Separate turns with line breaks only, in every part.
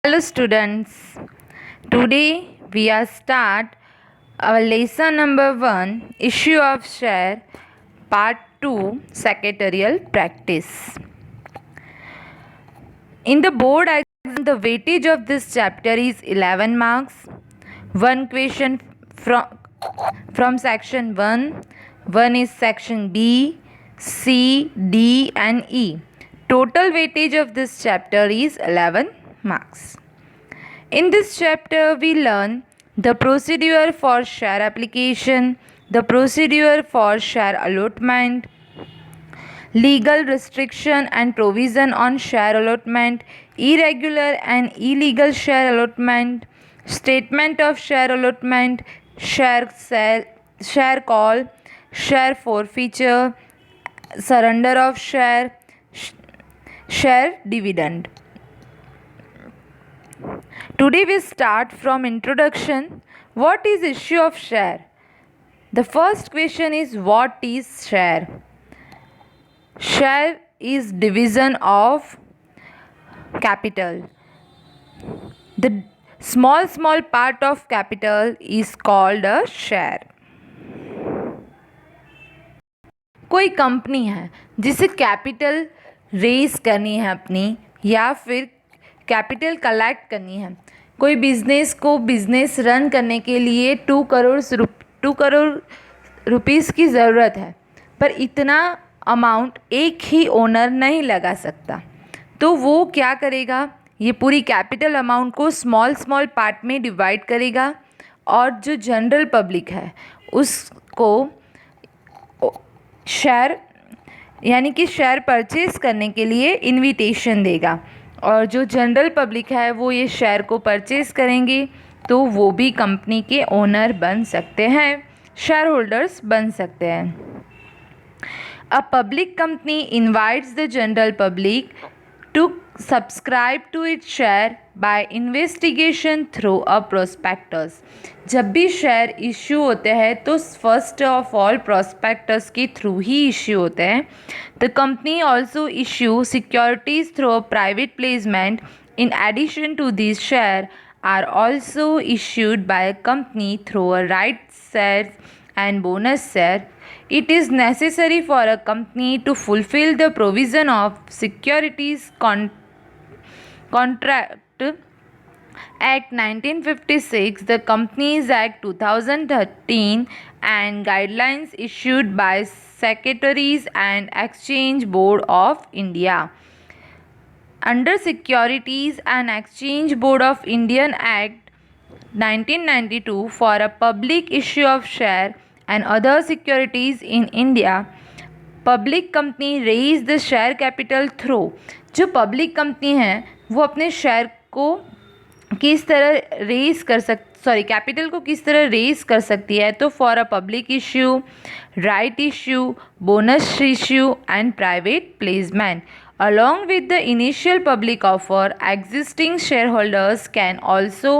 Hello students, today we are start our lesson number 1, issue of share, part 2, secretarial practice. In the board exam, the weightage of this chapter is 11 marks. One question from section 1, one is section B, C, D and E. Total weightage of this chapter is 11 marks. In this chapter, we learn the procedure for share application, the procedure for share allotment, legal restriction and provision on share allotment, irregular and illegal share allotment, statement of share allotment, share sale, share call, share forfeiture, surrender of share, share dividend. Today we start from introduction. What is issue of share? The first question is what is share? Share is division of capital. The small part of capital is called a share. कोई company है जिसे capital raise करनी है अपनी या फिर capital collect करनी है, कोई बिजनेस को बिजनेस रन करने के लिए 2 करोड़ रुपीस की ज़रूरत है, पर इतना अमाउंट एक ही ओनर नहीं लगा सकता, तो वो क्या करेगा, ये पूरी कैपिटल अमाउंट को स्मॉल पार्ट में डिवाइड करेगा और जो जनरल पब्लिक है उसको शेयर यानी कि शेयर परचेज करने के लिए इनविटेशन देगा, और जो जनरल पब्लिक है वो ये शेयर को परचेज करेंगे तो वो भी कंपनी के ओनर बन सकते हैं, शेयर होल्डर्स बन सकते हैं. A public company invites the general public to subscribe to its share by investigation through a prospectus. जब भी शेयर इश्यू होते हैं तो फर्स्ट ऑफ ऑल प्रोस्पेक्टस के थ्रू ही इश्यू होते हैं. The company also issue securities through a private placement. In addition to this share are also issued by a company through a right share and bonus share. It is necessary for a company to fulfill the provision of Securities Contract Act 1956, the Companies Act 2013 and guidelines issued by Securities and Exchange Board of India. Under Securities and Exchange Board of Indian Act 1992, for a public issue of share and other securities in India, public company raise the share capital through. जो public company है वो अपने share को किस तरह raise कर capital को किस तरह रेज कर सकती है, तो for a public issue, right issue, bonus issue and private placement. Along with the initial public offer, existing shareholders can also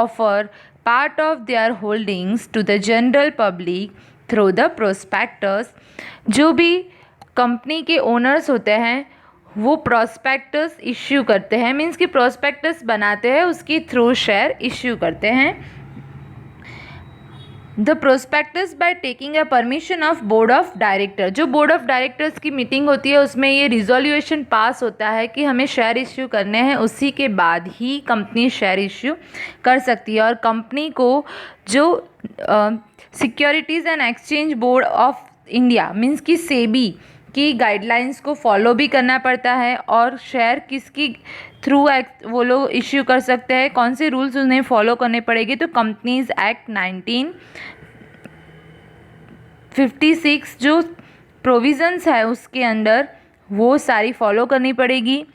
offer part of their holdings to the general public through the prospectus. जो भी company के owners होते हैं वो prospectus issue करते हैं, means कि prospectus बनाते हैं, उसके थ्रू शेयर इश्यू करते हैं. The prospectus by taking a permission of board of director. जो बोर्ड ऑफ डायरेक्टर्स की मीटिंग होती है उसमें ये रिजोल्यूशन पास होता है कि हमें शेयर इश्यू करने हैं, उसी के बाद ही कंपनी शेयर इश्यू कर सकती है. और कंपनी को जो securities and exchange board of India means कि सेबी की गाइडलाइंस को फॉलो भी करना पड़ता है, और शेयर किसकी थ्रू वो लोग इश्यू कर सकते हैं, कौन से रूल्स उन्हें फॉलो करने पड़ेंगे, तो कंपनीज एक्ट 1956 जो प्रोविज़न्स है उसके अंदर वो सारी फॉलो करनी पड़ेगी.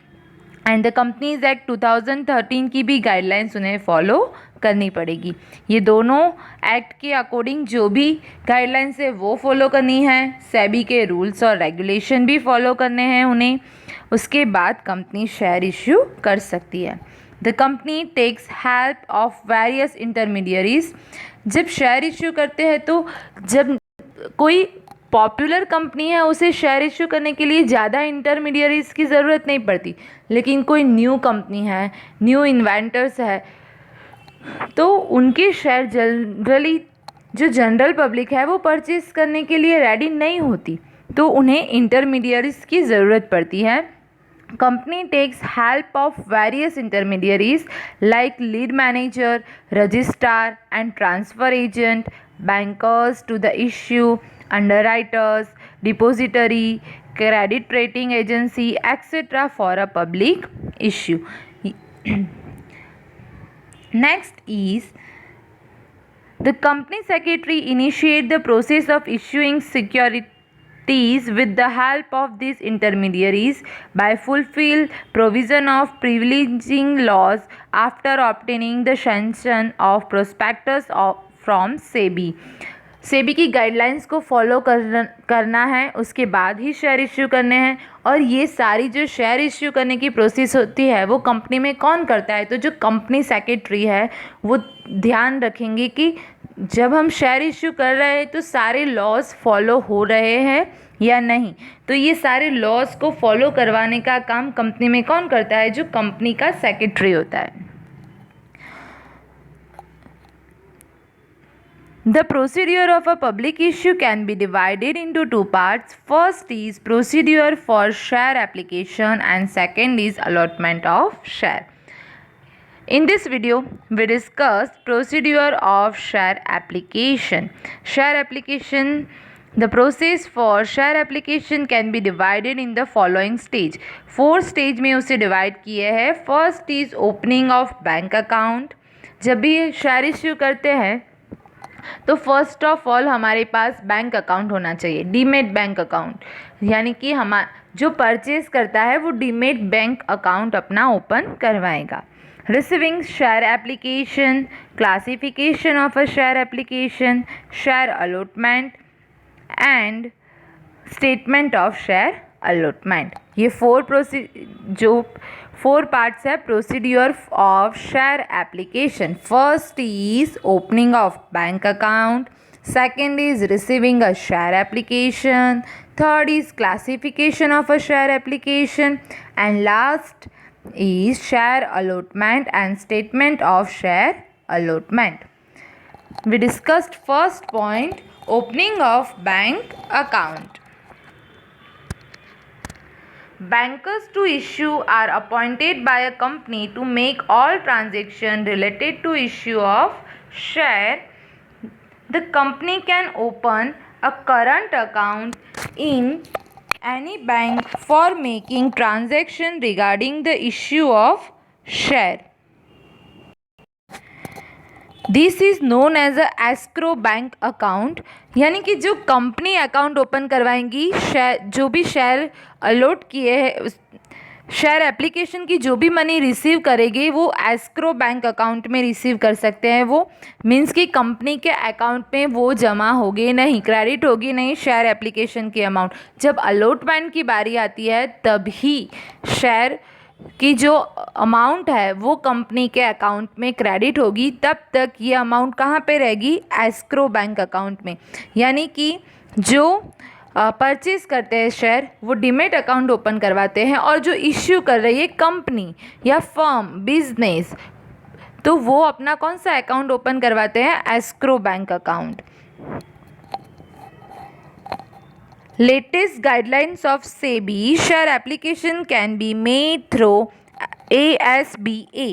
एंड द कंपनीज एक्ट 2013 की भी गाइडलाइंस उन्हें फॉलो करनी पड़ेगी. ये दोनों एक्ट के अकॉर्डिंग जो भी गाइडलाइंस है वो फॉलो करनी है, सेबी के रूल्स और रेगुलेशन भी फॉलो करने हैं उन्हें, उसके बाद कंपनी शेयर इश्यू कर सकती है. The company takes help of various intermediaries. जब शेयर इश्यू करते हैं तो जब कोई पॉपुलर कंपनी है उसे शेयर इश्यू करने के लिए ज़्यादा इंटरमीडियरीज की ज़रूरत नहीं पड़ती, लेकिन कोई न्यू कंपनी है, न्यू इन्वेंटर्स है, तो उनके शेयर जनरली जो जनरल पब्लिक है वो परचेज करने के लिए रेडी नहीं होती, तो उन्हें इंटरमीडियरीज की ज़रूरत पड़ती है. Company takes help of various intermediaries like lead manager, registrar and transfer agent, bankers to the issue, underwriters, depository, credit rating agency, etc. for a public issue. Next is the company secretary initiate the process of issuing securities with the help of these intermediaries by fulfill provision of privileging laws after obtaining the sanction of prospectus from SEBI. SEBI की guidelines को follow करना है, उसके बाद ही share issue करने हैं. और ये सारी जो शेयर इश्यू करने की प्रोसेस होती है वो कंपनी में कौन करता है, तो जो कंपनी सेक्रेटरी है वो ध्यान रखेंगे कि जब हम शेयर इश्यू कर रहे हैं तो सारे लॉज फॉलो हो रहे हैं या नहीं. तो ये सारे लॉज को फॉलो करवाने का काम कंपनी में कौन करता है, जो कंपनी का सेक्रेटरी होता है. The procedure of a public issue can be divided into two parts. First is procedure for share application and second is allotment of share. In this video, we discuss procedure of share application. Share application, the process for share application can be divided in the following stage. 4 stage में उसे divide किए हैं. First is opening of bank account. जब भी share issue करते हैं तो first of all हमारे पास बैंक अकाउंट होना चाहिए, डीमेट बैंक अकाउंट, यानी कि जो परचेज करता है वो डीमेट बैंक अकाउंट अपना ओपन करवाएगा. Receiving share application, classification of a share application, share allotment and statement of share allotment. ये 4 parts है procedure of share application. First is opening of bank account, second is receiving a share application, third is classification of a share application, and last is share allotment and statement of share allotment. We discussed first point, opening of bank account. Bankers to issue are appointed by a company to make all transactions related to issue of share. The company can open a current account in any bank for making transaction regarding the issue of share. This is known as a escrow bank account, यानी कि जो company account open करवाएंगी, जो भी share allot किए हैं, share application की जो भी मनी रिसीव करेगी वो एस्क्रो बैंक अकाउंट में रिसीव कर सकते हैं. वो मीन्स कि कंपनी के अकाउंट में वो जमा होगी नहीं, क्रेडिट होगी नहीं शेयर एप्लीकेशन की अमाउंट. जब अलॉटमेंट की बारी आती है तभी शेयर कि जो अमाउंट है वो कंपनी के अकाउंट में क्रेडिट होगी. तब तक ये अमाउंट कहाँ पे रहेगी, एस्क्रो बैंक अकाउंट में. यानी कि जो परचेज करते हैं शेयर वो डीमेट अकाउंट ओपन करवाते हैं, और जो इश्यू कर रही है कंपनी या फर्म, बिजनेस, तो वो अपना कौन सा अकाउंट ओपन करवाते हैं, escrow bank account. Latest guidelines of SEBI, share application can be made through ASBA.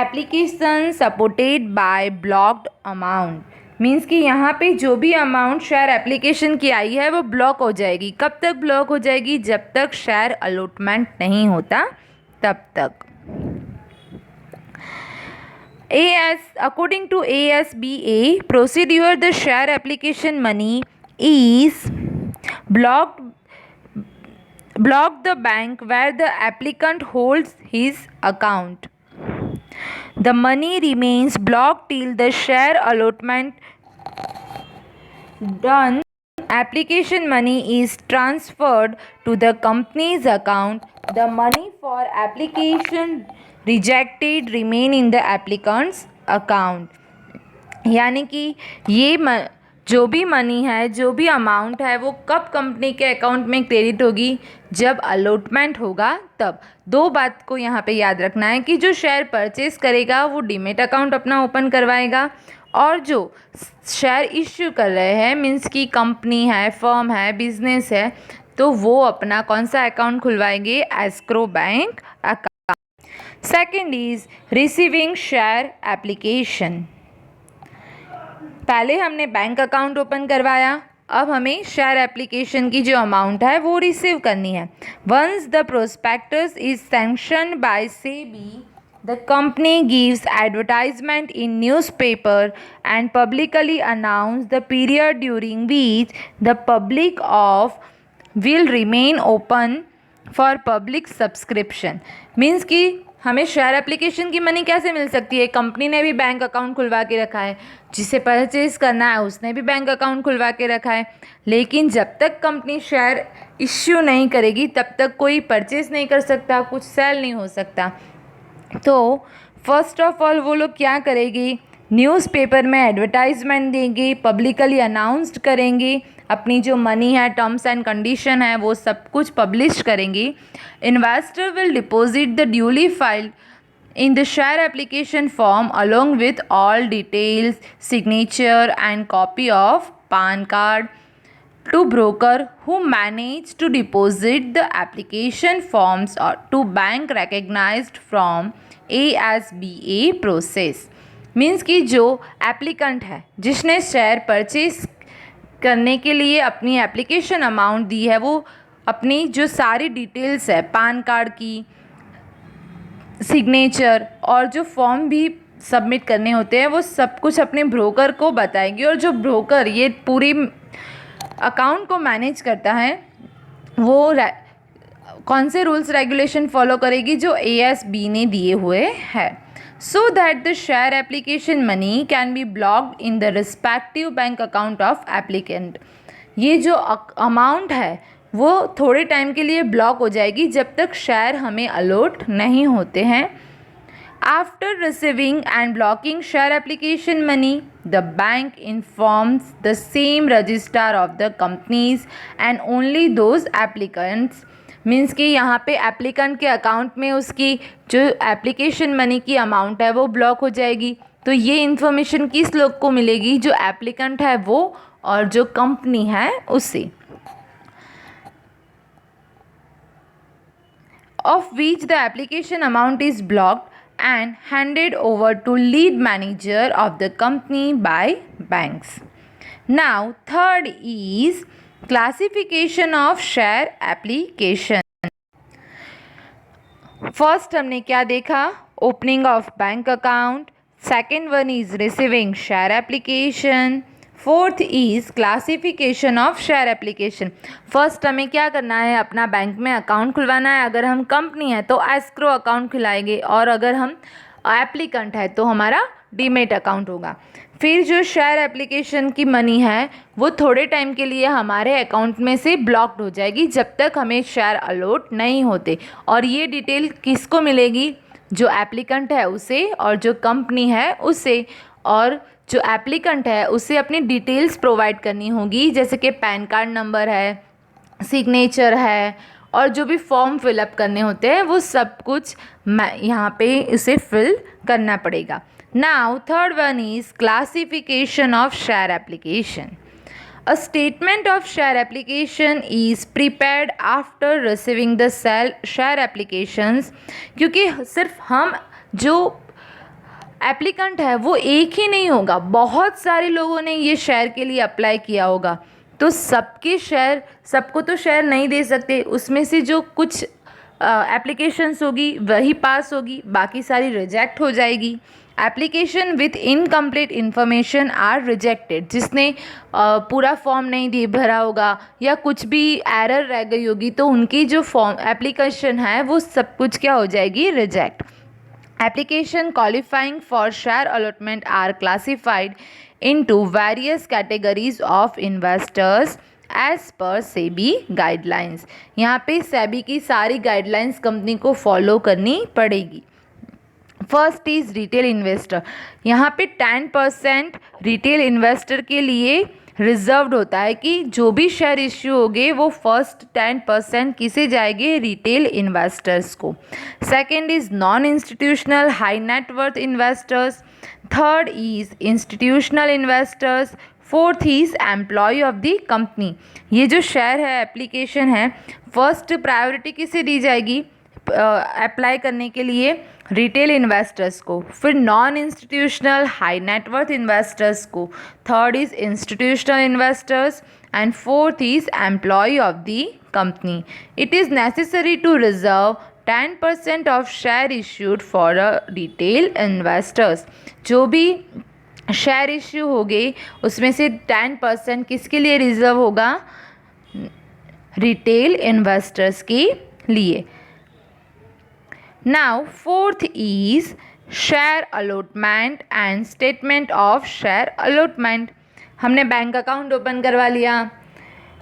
Application supported by blocked amount. Means कि यहाँ पे जो भी अमाउंट शेयर एप्लीकेशन की आई है वो ब्लॉक हो जाएगी. कब तक ब्लॉक हो जाएगी, जब तक शेयर अलॉटमेंट नहीं होता तब तक. According to ASBA procedure, the share application money is blocked the bank where the applicant holds his account. The money remains blocked till the share allotment done. Application money is transferred to the company's account. The money for application rejected remain in the applicant's account. यानी कि ये जो भी money है, जो भी amount है, वो कब कंपनी के अकाउंट में क्रेडिट होगी, जब अलॉटमेंट होगा तब। दो बात को यहाँ पे याद रखना है कि जो शेयर परचेज करेगा वो डीमेट अकाउंट अपना ओपन करवाएगा, और जो शेयर इश्यू कर रहे हैं मीन्स कि कंपनी है, फर्म है, बिजनेस है, तो वो अपना कौन सा अकाउंट खुलवाएंगे, escrow bank account. Second is receiving share application. पहले हमने बैंक अकाउंट ओपन करवाया, अब हमें शेयर एप्लीकेशन की जो अमाउंट है वो रिसीव करनी है। Once the prospectus is sanctioned by SEBI, the company gives advertisement in newspaper and publicly announce the period during which the public of will remain open for public subscription. Means कि हमें share application की money कैसे मिल सकती है, company ने भी bank account खुलवा के रखा है, जिसे परचेज करना है उसने भी बैंक अकाउंट खुलवा के रखा है, लेकिन जब तक कंपनी शेयर इश्यू नहीं करेगी तब तक कोई परचेज नहीं कर सकता, कुछ सेल नहीं हो सकता। तो फर्स्ट ऑफ ऑल वो लोग क्या करेंगे, न्यूज़पेपर में एडवर्टाइजमेंट देंगे, पब्लिकली अनाउंस्ड करेंगे, अपनी जो मनी है, टर्म्स एंड कंडीशन है, वो सब कुछ पब्लिश करेंगे। Investor will deposit the duly filed in the share application form along with all details, signature and copy of PAN card to broker who manage to deposit the application forms or to bank recognized from ASBA process। Means कि जो applicant है जिसने share purchase करने के लिए अपनी application amount दी है, वो अपनी जो सारी डिटेल्स है, पान कार्ड की, सिग्नेचर और जो फॉर्म भी सबमिट करने होते हैं, वो सब कुछ अपने ब्रोकर को बताएंगे। और जो ब्रोकर ये पूरी अकाउंट को मैनेज करता है वो कौन से रूल्स रेगुलेशन फॉलो करेगी, जो ASB ने दिए हुए हैं। So that the share application money can be blocked in the respective bank account of applicant. ये जो अमाउंट है वो थोड़े टाइम के लिए ब्लॉक हो जाएगी जब तक शेयर हमें अलॉट नहीं होते हैं। After receiving end blocking share application money, the bank informs the same registrar of the companies and only those applicants. Means कि यहाँ पे एप्लीकेंट के अकाउंट में उसकी जो एप्लीकेशन मनी की अमाउंट है वो ब्लॉक हो जाएगी। तो ये इन्फॉर्मेशन किस लोग को मिलेगी, जो एप्लीकेंट है वो और जो कंपनी है उसे। of which the application amount is blocked and handed over to lead manager of the company by banks. Now, third is classification of share application. First हमने क्या देखा, opening of bank account. Second one is receiving share application. Fourth is classification of share application. First हमें क्या करना है, अपना bank में account खुलवाना है। अगर हम कंपनी है तो एस्क्रो अकाउंट खुलाएंगे, और अगर हम एप्लीकेंट है तो हमारा डीमेट अकाउंट होगा। फिर जो शेयर एप्लीकेशन की मनी है वो थोड़े टाइम के लिए हमारे अकाउंट में से ब्लॉक्ड हो जाएगी जब तक हमें शेयर अलॉट नहीं होते। और ये डिटेल किसको मिलेगी, जो एप्लीकेंट है उसे और जो कंपनी है उसे। और जो एप्लीकेंट है उसे अपनी डिटेल्स प्रोवाइड करनी होगी, जैसे कि पैन कार्ड नंबर है, सिग्नेचर है, और जो भी फॉर्म फिलअप करने होते हैं वो सब कुछ यहाँ पे इसे फिल करना पड़ेगा। Now third one is classification of share application. A statement of share application is prepared after receiving the share applications. क्योंकि सिर्फ हम जो एप्लीकेंट है वो एक ही नहीं होगा, बहुत सारे लोगों ने ये शेयर के लिए अप्लाई किया होगा, तो सबके शेयर, सबको तो शेयर नहीं दे सकते। उसमें से जो कुछ एप्लीकेशंस होगी वही पास होगी, बाकी सारी रिजेक्ट हो जाएगी। Application with incomplete information are rejected. जिसने पूरा फॉर्म नहीं दे भरा होगा या कुछ भी एरर रह गई होगी तो उनकी जो फॉर्म एप्लीकेशन है वो सब कुछ क्या हो जाएगी, reject. Application qualifying for share allotment are classified into various categories of investors as per SEBI guidelines। यहाँ पे SEBI की सारी गाइडलाइंस कंपनी को फॉलो करनी पड़ेगी। First is retail investor. यहाँ पे 10% रिटेल इन्वेस्टर के लिए रिजर्व्ड होता है कि जो भी शेयर इश्यू होंगे वो फर्स्ट 10% किसे जाएंगे, रिटेल इन्वेस्टर्स को। Second is non institutional high net worth investors, third is institutional investors, fourth is employ of the company. ये जो शेयर है एप्लीकेशन है, फर्स्ट प्रायोरिटी किसे दी जाएगी अप्लाई करने के लिए, रिटेल इन्वेस्टर्स को, फिर non institutional high net worth investors को, third is institutional investors and fourth is employ of the company. It is necessary to reserve 10% of share issued for retail investors. जो भी शेयर इश्यू हो गए उसमें से 10% किसके लिए रिजर्व होगा, रिटेल इन्वेस्टर्स के लिए। Now fourth is share allotment and statement of share allotment. हमने बैंक अकाउंट ओपन करवा लिया,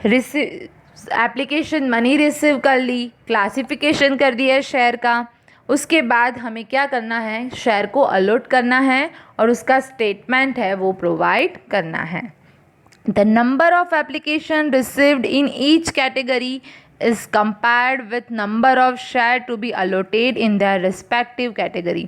एप्लीकेशन मनी रिसीव कर ली, क्लासिफिकेशन कर दिया शेयर का, उसके बाद हमें क्या करना है, शेयर को अलॉट करना है और उसका स्टेटमेंट है वो प्रोवाइड करना है। The number of application received in each category is compared with number of share to be allotted in their respective category।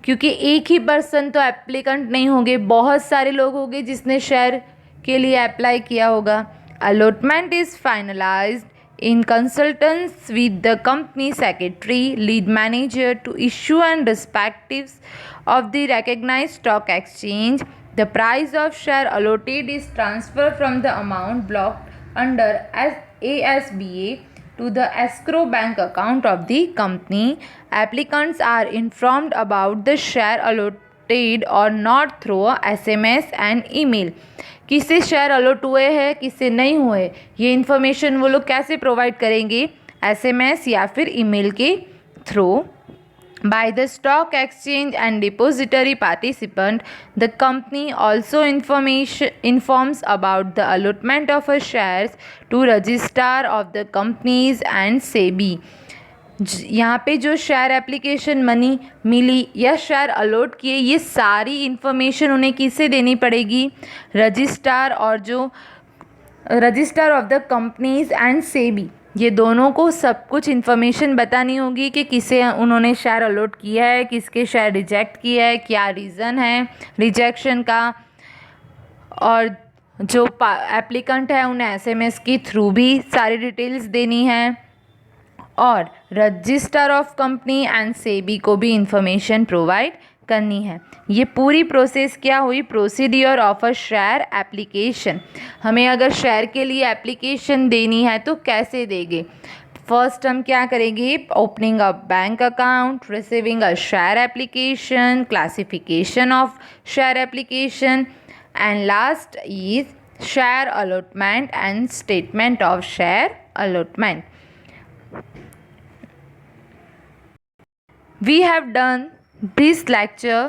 क्योंकि एक ही पर्सन तो एप्लीकेंट नहीं होंगे, बहुत सारे लोग होंगे जिसने शेयर के लिए अप्लाई किया होगा। Allotment is finalised in consultants with the company secretary, lead manager to issue and respectives of the recognised stock exchange. The price of share allotted is transfer from the amount blocked under ASBA to the escrow bank account of the company. Applicants are informed about the share allotted or not through SMS and email। किससे share allot हुए हैं किससे नहीं हुए, ये information वो लोग कैसे प्रोवाइड करेंगे, SMS या फिर ईमेल के through. By the stock exchange and depository participant, the company also informs about the allotment of shares to registrar of the companies and SEBI। यहाँ पे जो शेयर एप्लीकेशन मनी मिली या शेयर अलॉट किए, ये सारी इन्फॉर्मेशन उन्हें किससे देनी पड़ेगी, रजिस्ट्रार और जो register of the companies and SEBI, ये दोनों को सब कुछ इन्फॉर्मेशन बतानी होगी कि किसे उन्होंने शेयर अलॉट किया है, किसके शेयर रिजेक्ट किया है, क्या रीज़न है रिजेक्शन का, और जो एप्लीकेंट है उन्हें SMS के थ्रू भी सारी डिटेल्स देनी है, और register of company and SEBI को भी इंफॉर्मेशन प्रोवाइड करनी है। ये पूरी प्रोसेस क्या हुई, procedure of a share application. हमें अगर शेयर के लिए एप्लीकेशन देनी है तो कैसे देंगे, फर्स्ट हम क्या करेंगे, opening a bank account, receiving a share application, classification of share application, and last is share allotment and statement of share allotment. We have done this lecture,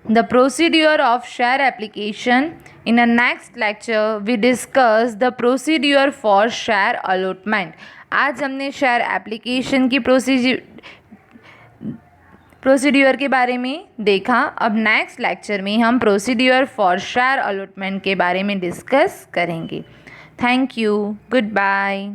the procedure of share application. In the next lecture, we discuss the procedure for share allotment. आज हमने share application की procedure के बारे में देखा। अब next lecture में हम प्रोसीड्यूर फॉर शेयर अलॉटमेंट के बारे में डिस्कस करेंगे। Thank you, good bye.